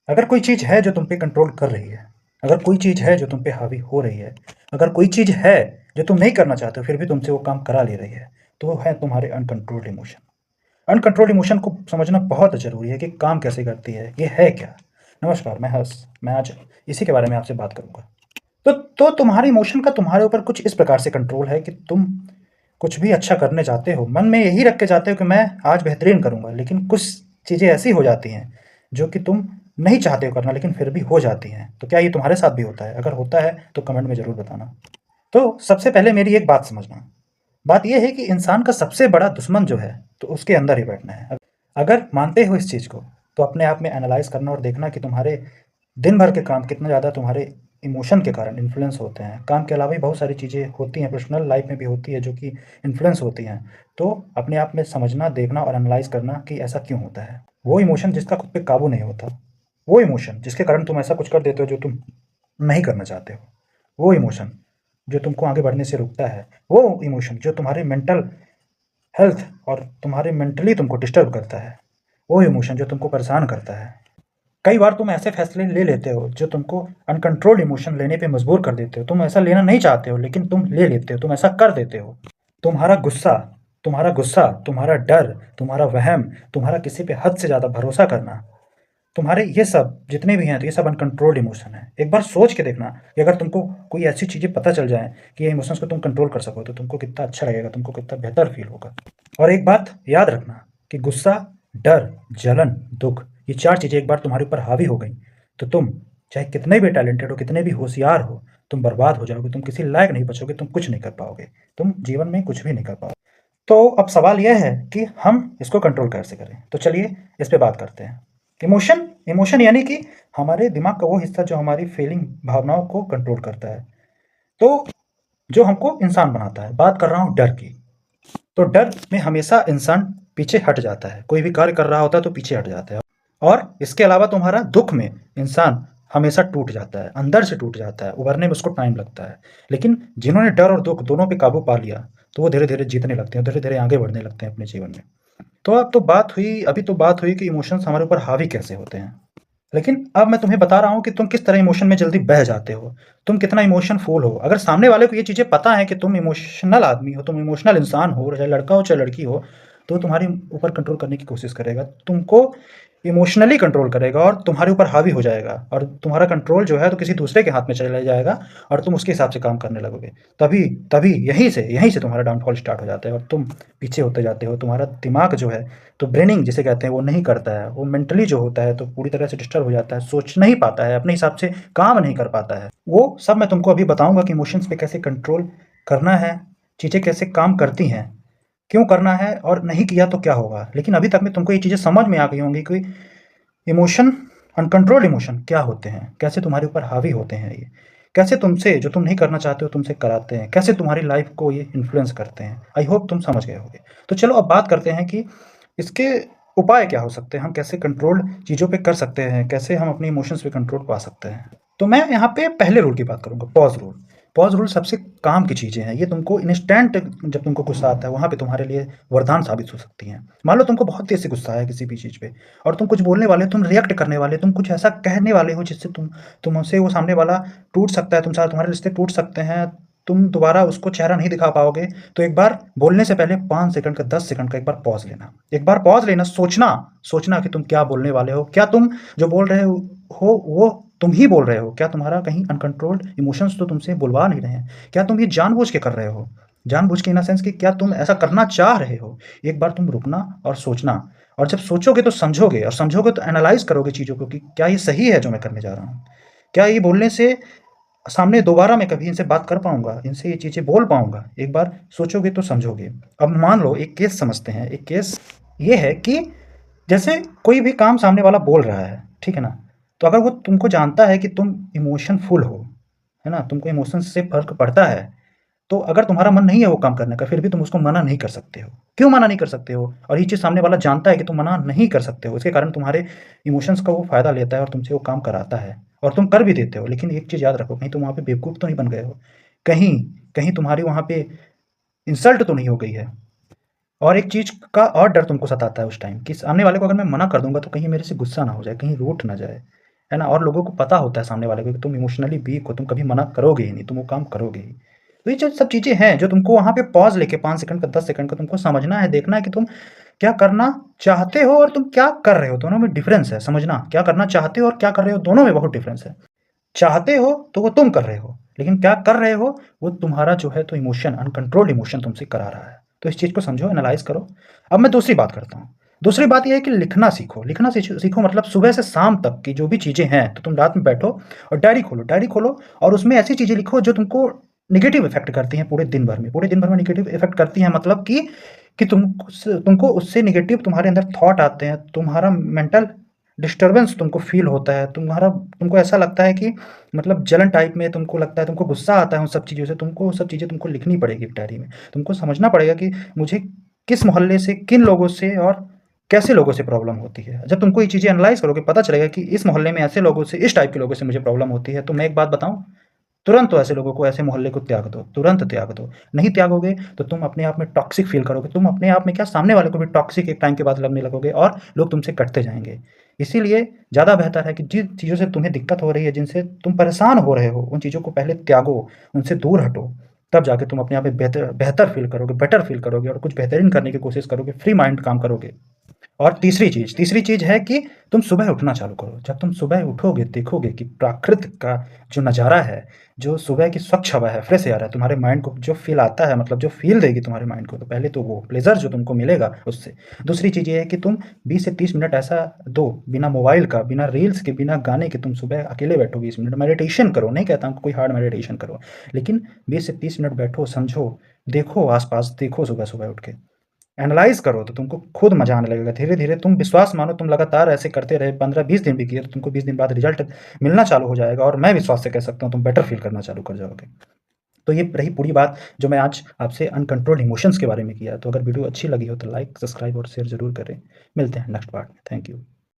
अगर कोई चीज़ है जो तुम पे कंट्रोल कर रही है, अगर कोई चीज़ है जो तुम पे हावी हो रही है, अगर कोई चीज़ है जो तुम नहीं करना चाहते हो फिर भी तुमसे वो काम करा ले रही है, तो वो है तुम्हारे अनकंट्रोल्ड इमोशन। अनकंट्रोल्ड इमोशन को समझना बहुत ज़रूरी है कि काम कैसे करती है, ये है क्या? नमस्कार, मैं हर्ष। मैं आज इसी के बारे में आपसे बात करूँगा। तो तुम्हारे इमोशन का तुम्हारे ऊपर कुछ इस प्रकार से कंट्रोल है कि तुम कुछ भी अच्छा करने जाते हो, मन में यही रख के जाते हो कि मैं आज बेहतरीन करूँगा, लेकिन कुछ चीज़ें ऐसी हो जाती हैं, जो कि तुम नहीं चाहते हो करना लेकिन फिर भी हो जाती हैं। तो क्या ये तुम्हारे साथ भी होता है? अगर होता है तो कमेंट में ज़रूर बताना। तो सबसे पहले मेरी एक बात समझना, बात ये है कि इंसान का सबसे बड़ा दुश्मन जो है, तो उसके अंदर ही बैठना है। अगर मानते हो इस चीज़ को, तो अपने आप में एनालाइज़ करना और देखना कि तुम्हारे दिन भर के काम कितना ज़्यादा तुम्हारे इमोशन के कारण इन्फ्लुएंस होते हैं। काम के अलावा भी बहुत सारी चीज़ें होती हैं, पर्सनल लाइफ में भी होती है जो कि इन्फ्लुएंस होती हैं। तो अपने आप में समझना, देखना और एनालाइज़ करना कि ऐसा क्यों होता है। वो इमोशन जिसका खुद पे काबू नहीं होता, वो इमोशन जिसके कारण तुम ऐसा कुछ कर देते हो जो तुम नहीं करना चाहते हो, वो इमोशन जो तुमको आगे बढ़ने से रोकता है, वो इमोशन जो तुम्हारे मेंटल हेल्थ और तुम्हारे मेंटली तुमको डिस्टर्ब करता है, वो इमोशन जो तुमको परेशान करता है। कई बार तुम ऐसे फैसले ले लेते हो जो तुमको अनकंट्रोल्ड इमोशन लेने पे मजबूर कर देते हो। तुम ऐसा लेना नहीं चाहते हो लेकिन तुम ले लेते हो, तुम ऐसा कर देते हो। तुम्हारा गुस्सा तुम्हारा डर, तुम्हारा वहम, तुम्हारा किसी पे हद से ज़्यादा भरोसा करना, तुम्हारे ये सब जितने भी हैं, तो ये सब अनकंट्रोल्ड इमोशन है। एक बार सोच के देखना कि अगर तुमको कोई ऐसी चीज़ें पता चल जाएँ कि ये इमोशंस को तुम कंट्रोल कर सको, तो तुमको कितना अच्छा लगेगा, तुमको कितना बेहतर फ़ील होगा। और एक बात याद रखना कि गुस्सा, डर, जलन, दुःख, ये 4 चीज़ें एक बार तुम्हारे ऊपर हावी हो गई, तो तुम चाहे कितने भी टैलेंटेड हो, कितने भी होशियार हो, तुम बर्बाद हो जाओगे, तुम किसी लायक नहीं बचोगे, तुम कुछ नहीं कर पाओगे, तुम जीवन में कुछ भी नहीं कर पाओगे। तो अब सवाल यह है कि हम इसको कंट्रोल कैसे करें? तो चलिए इस पे बात करते हैं। इमोशन इमोशन यानी कि हमारे दिमाग का वो हिस्सा जो हमारी फीलिंग, भावनाओं को कंट्रोल करता है। तो जो हमको इंसान बनाता है। बात कर रहा हूँ डर की। तो डर में हमेशा इंसान पीछे हट जाता है, कोई भी कार्य कर रहा होता है तो पीछे हट जाता है। और इसके अलावा तुम्हारा दुख में इंसान हमेशा टूट जाता है, अंदर से टूट जाता है, उभरने में उसको टाइम लगता है। लेकिन जिन्होंने डर और दुख दोनों पे काबू पा लिया, तो वो धीरे धीरे जीतने लगते हैं, धीरे धीरे आगे बढ़ने लगते हैं अपने जीवन में। तो अभी तो बात हुई कि इमोशंस हमारे ऊपर हावी कैसे होते हैं। लेकिन अब मैं तुम्हें बता रहा हूँ कि तुम किस तरह इमोशन में जल्दी बह जाते हो, तुम कितना इमोशनफुल हो। अगर सामने वाले को ये चीज़ें पता है कि तुम इमोशनल आदमी हो, तुम इमोशनल इंसान हो, चाहे लड़का हो चाहे लड़की हो, तो तुम्हारे ऊपर कंट्रोल करने की कोशिश करेगा, तुमको इमोशनली कंट्रोल करेगा और तुम्हारे ऊपर हावी हो जाएगा, और तुम्हारा कंट्रोल जो है तो किसी दूसरे के हाथ में चला जाएगा और तुम उसके हिसाब से काम करने लगोगे। तभी तभी यहीं से तुम्हारा डाउनफॉल स्टार्ट हो जाता है और तुम पीछे होते जाते हो। तुम्हारा दिमाग जो है, तो ब्रेनिंग जिसे कहते हैं, वो नहीं करता है, वो मेंटली जो होता है तो पूरी तरह से डिस्टर्ब हो जाता है, सोच नहीं पाता है, अपने हिसाब से काम नहीं कर पाता है। वो सब मैं तुमको अभी बताऊंगा कि इमोशंस पे कैसे कंट्रोल करना है, चीज़ें कैसे काम करती हैं, क्यों करना है और नहीं किया तो क्या होगा। लेकिन अभी तक में तुमको ये चीज़ें समझ में आ गई होंगी कि इमोशन, अनकंट्रोल्ड इमोशन क्या होते हैं, कैसे तुम्हारे ऊपर हावी होते हैं ये, कैसे तुमसे जो तुम नहीं करना चाहते हो तुमसे कराते हैं, कैसे तुम्हारी लाइफ को ये इन्फ्लुएंस करते हैं। आई होप तुम समझ गए होगे। तो चलो अब बात करते हैं कि इसके उपाय क्या हो सकते हैं, हम कैसे कंट्रोल चीज़ों पे कर सकते हैं, कैसे हम अपने इमोशंस पे कंट्रोल पा सकते हैं। तो मैं यहाँ पे पहले रूल की बात करूँगा, पॉज रूल। पॉज रूल सबसे काम की चीज़ें हैं, ये तुमको इंस्टेंट जब तुमको गुस्सा आता है वहाँ पे तुम्हारे लिए वरदान साबित हो सकती हैं। मान लो तुमको बहुत तेज़ से गुस्सा है किसी भी चीज़ पे, और तुम कुछ बोलने वाले हो, तुम रिएक्ट करने वाले हो, तुम कुछ ऐसा कहने वाले हो जिससे तुमसे वो सामने वाला टूट सकता है, तुम्हारे रिश्ते टूट सकते हैं, तुम दोबारा उसको चेहरा नहीं दिखा पाओगे। तो एक बार बोलने से पहले 5 सेकंड का, 10 सेकंड का एक बार पॉज़ लेना। एक बार पॉज़ लेना, सोचना कि तुम क्या बोलने वाले हो? क्या तुम जो बोल रहे हो वो तुम ही बोल रहे हो? क्या तुम्हारा कहीं अनकंट्रोल्ड इमोशंस तो तुमसे बुलवा नहीं रहे हैं? क्या तुम ये जानबूझ के कर रहे हो? जानबूझ के इन द सेंस कि क्या तुम ऐसा करना चाह रहे हो? एक बार तुम रुकना और सोचना, और जब सोचोगे तो समझोगे, और समझोगे तो एनालाइज़ करोगे चीज़ों को कि क्या ये सही है जो मैं करने जा रहा हूँ? क्या ये बोलने से सामने दोबारा मैं कभी इनसे बात कर पाऊँगा, इनसे ये चीज़ें बोल पाऊँगा? एक बार सोचोगे तो समझोगे। अब मान लो एक केस समझते हैं। एक केस ये है कि जैसे कोई भी काम सामने वाला बोल रहा है, ठीक है ना? तो अगर वो तुमको जानता है कि तुम इमोशनफुल हो, है ना? तुमको इमोशंस से फ़र्क पड़ता है, तो अगर तुम्हारा मन नहीं है वो काम करने का, फिर भी तुम उसको मना नहीं कर सकते हो। क्यों मना नहीं कर सकते हो? और ये चीज़ सामने वाला जानता है कि तुम मना नहीं कर सकते हो, इसके कारण तुम्हारे इमोशंस का वो फ़ायदा लेता है और तुमसे वो काम कराता है, और तुम कर भी देते हो। लेकिन एक चीज़ याद रखो, कहीं तुम वहाँ पे बेवकूफ़ तो नहीं बन गए हो? कहीं कहीं तुम्हारी वहाँ पे इंसल्ट तो नहीं हो गई है? और एक चीज़ का और डर तुमको सताता है उस टाइम कि सामने वाले को अगर मैं मना कर दूँगा तो कहीं मेरे से गुस्सा ना हो जाए, कहीं रूठ ना जाए, है ना? और लोगों को पता होता है सामने वाले को कि तुम इमोशनली वीक हो, तुम कभी मना करोगे ही नहीं, तुम वो काम करोगे ही। तो ये जो सब चीज़ें हैं जो तुमको वहाँ पे पॉज़ लेके 5 सेकंड का 10 सेकंड का तुमको समझना है, देखना है कि तुम क्या करना चाहते हो और तुम क्या कर रहे हो, दोनों में डिफ़रेंस है समझना। क्या करना चाहते हो और क्या कर रहे हो, दोनों में बहुत डिफ़रेंस है। चाहते हो तो वो तुम कर रहे हो, लेकिन क्या कर रहे हो वो तुम्हारा जो है तो इमोशन, अनकंट्रोल्ड इमोशन तुमसे करा रहा है। तो इस चीज़ को समझो, एनालाइज़ करो। अब मैं दूसरी बात करता हूँ। दूसरी बात ये है कि लिखना सीखो। लिखना सीखो मतलब सुबह से शाम तक की जो भी चीज़ें हैं, तो तुम रात में बैठो और डायरी खोलो और उसमें ऐसी चीज़ें लिखो जो तुमको नेगेटिव इफ़ेक्ट करती हैं पूरे दिन भर में। पूरे दिन भर में नेगेटिव इफ़ेक्ट करती हैं मतलब कि तुमको उससे नेगेटिव तुम्हारे अंदर थॉट आते हैं, तुम्हारा मेंटल डिस्टर्बेंस तुमको फ़ील होता है, तुमको ऐसा लगता है कि मतलब जलन टाइप में तुमको लगता है, तुमको गुस्सा आता है उन सब चीज़ों से, तुमको वो सब चीज़ें तुमको लिखनी पड़ेगी डायरी में। तुमको समझना पड़ेगा कि मुझे किस मोहल्ले से, किन लोगों से और कैसे लोगों से प्रॉब्लम होती है। जब तुमको ये चीज़ें एनालाइज़ करोगे, पता चलेगा कि इस मोहल्ले में ऐसे लोगों से, इस टाइप के लोगों से मुझे प्रॉब्लम होती है, तो मैं एक बात बताऊँ, तुरंत तो ऐसे लोगों को, ऐसे मोहल्ले को त्याग दो, तुरंत त्याग दो। नहीं त्यागोगे तो तुम अपने आप में टॉक्सिक फ़ील करोगे, तुम अपने आप में क्या सामने वाले को भी टॉक्सिक एक टाइम के बाद लगने लगोगे और लोग तुमसे कटते जाएँगे। इसीलिए ज़्यादा बेहतर है कि जिन चीज़ों से तुम्हें दिक्कत हो रही है, जिनसे तुम परेशान हो रहे हो, उन चीज़ों को पहले त्यागो, उनसे दूर हटो। तब जाके तुम अपने आप में बेहतर बेहतर फ़ील करोगे, बेटर फ़ील करोगे और कुछ बेहतरीन करने की कोशिश करोगे, फ्री माइंड काम करोगे। और तीसरी चीज़ है कि तुम सुबह उठना चालू करो। जब तुम सुबह उठोगे, देखोगे कि प्राकृतिक का जो नज़ारा है, जो सुबह की स्वच्छ हवा है, फ्रेश एयर है, तुम्हारे माइंड को जो फ़ील आता है, मतलब जो फ़ील देगी तुम्हारे माइंड को, तो पहले तो वो प्लेज़र जो तुमको मिलेगा उससे। दूसरी चीज़ ये है कि तुम 20 से 30 मिनट ऐसा दो, बिना मोबाइल का, बिना रील्स के, बिना गाने के, तुम सुबह अकेले बैठो 20 मिनट, मेडिटेशन करो। नहीं कहता हूँ कोई हार्ड मेडिटेशन करो, लेकिन 20 से 30 मिनट बैठो, समझो, देखो आस-पास, देखो सुबह-सुबह उठ के। एनालाइज़ करो तो तुमको खुद मज़ा आने लगेगा। धीरे-धीरे तुम विश्वास मानो, तुम लगातार ऐसे करते रहे, 15-20 दिन भी किए तो तुमको 20 दिन बाद रिज़ल्ट मिलना चालू हो जाएगा और मैं विश्वास से कह सकता हूँ तुम बेटर फ़ील करना चालू कर जाओगे। तो ये रही पूरी बात जो मैं आज आपसे अनकंट्रोल्ड इमोशंस के बारे में किया। तो अगर वीडियो अच्छी लगी हो तो लाइक, सब्सक्राइब और शेयर ज़रूर करें। मिलते हैं नेक्स्ट पार्ट में। Thank you.